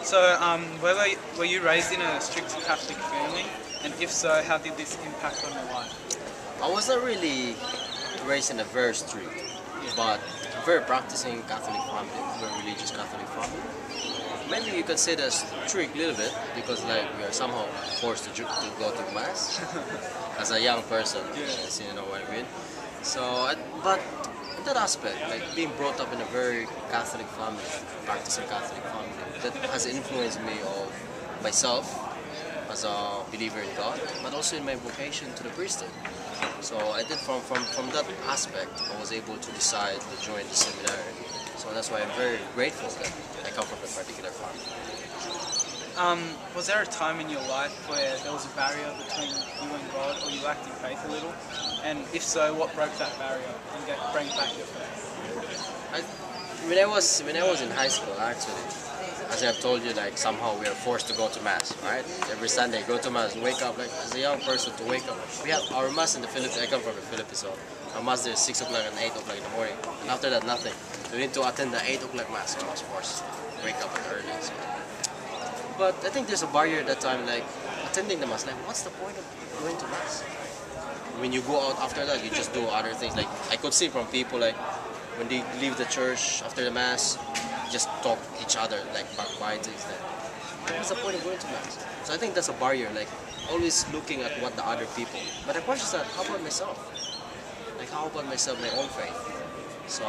So, were you raised in a strict Catholic family? And if so, how did this impact on your life? I was not really raised in a very strict, but very practicing Catholic family, very religious Catholic family. Maybe you could say that's strict a little bit because like we are somehow forced to go to mass as a young person. Yes, you know what I mean. So, but in that aspect, like being brought up in a very Catholic family, practicing Catholic family, that has influenced me of myself as a believer in God, but also in my vocation to the priesthood. So I did from that aspect, I was able to decide to join the seminarian. So that's why I'm very grateful that I come from that particular family. Was there a time in your life where there was a barrier between you and God, or you lacked in faith a little? And if so, what broke that barrier and bring back your faith? When I was in high school, actually, as I've told you, like somehow we are forced to go to mass, right? Every Sunday, go to mass, wake up. Like as a young person, to wake up. We have our mass in the Philippines. I come from the Philippines, so our mass there is 6 o'clock and 8 o'clock in the morning, and after that, nothing. We need to attend the 8 o'clock mass, so I was forced to wake up early. So. But I think there's a barrier at that time, like attending the mass. Like, what's the point of going to mass? When you go out after that, you just do other things. Like I could see from people, like when they leave the church after the mass, just talk each other, like backbiting. Like, what's the point of going to mass? So I think that's a barrier, like always looking at what the other people. But the question is that, how about myself? Like how about myself, my own faith? So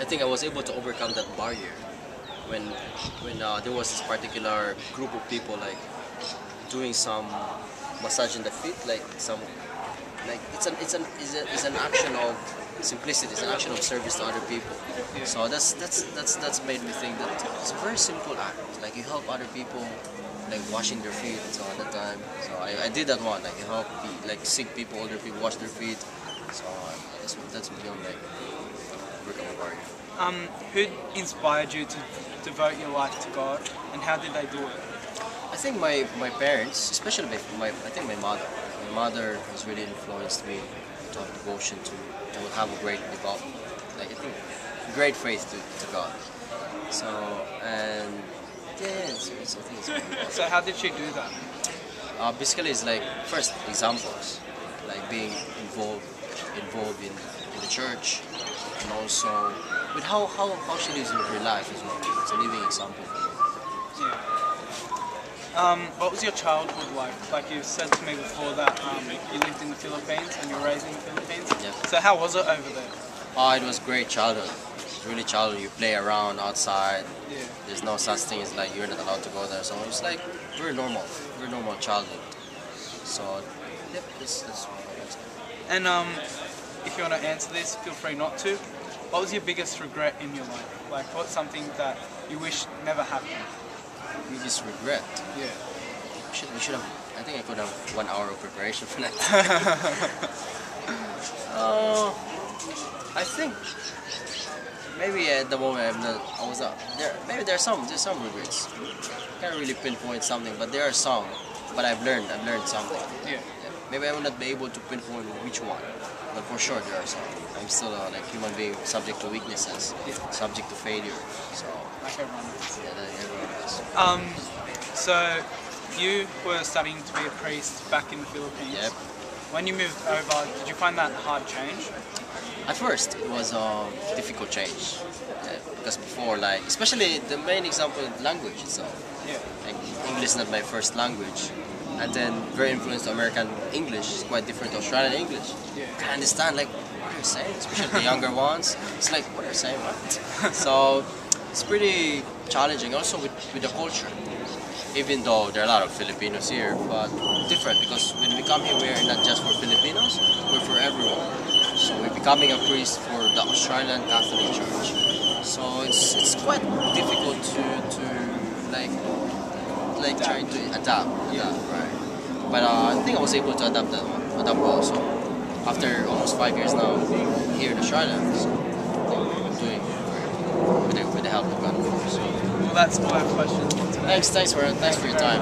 I think I was able to overcome that barrier when there was this particular group of people like doing some massage in the feet, like some, like it's an action of simplicity. It's an action of service to other people. So that's made me think that it's a very simple act. Like you help other people, like washing their feet all the time. So I did that one. Like you help like sick people, older people wash their feet. So that's beyond like overcome a barrier. Who inspired you to devote your life to God, and how did they do it? I think my parents, especially I think my mother. My mother has really influenced me to have devotion to have a great devotion, like I think great faith to God. So and yeah, I think it's really important. So how did she do that? Basically, it's like first examples, like being involved in the church, and also with how she lives with her life as well. It's a living example for me. Yeah. What was your childhood like? Like you said to me before that you lived in the Philippines and you were raised in the Philippines. Yep. So how was it over there? Oh, it was great childhood. It's really childhood. You play around outside. Yeah. There's no such thing as like you're not allowed to go there. So it's like very normal childhood. So yep, that's what I was saying. And if you want to answer this, feel free not to. What was your biggest regret in your life? Like what's something that you wish never happened? Biggest regret? Yeah. We should have. I think I could have 1 hour of preparation for that. I think maybe at the moment maybe there's some regrets. Can't really pinpoint something, but there are some. But I've learned something. Yeah. Maybe I will not be able to pinpoint which one, but for sure there are some. I'm still like human being, subject to weaknesses, subject to failure. So like everyone else. yeah, like everyone else. So you were studying to be a priest back in the Philippines. Yep. When you moved over, did you find that a hard change? At first, it was a difficult change because before, like, especially the main example, language itself. Yeah. Like, English is not my first language, and then very influenced American English. It's quite different to Australian English. Yeah. Can't understand like what they're saying, especially the younger ones. It's like what they're saying, what? So it's pretty challenging. Also with the culture. Even though there are a lot of Filipinos here, but different because when we come here, we're not just for Filipinos, we're for everyone. So we're becoming a priest for the Australian Catholic Church. So it's quite difficult to like try to adapt, right? But I think I was able to adapt well. So after almost 5 years now here in Australia, so I'm doing great with the help of God. So. Well, that's all our questions for today. Thanks for your time.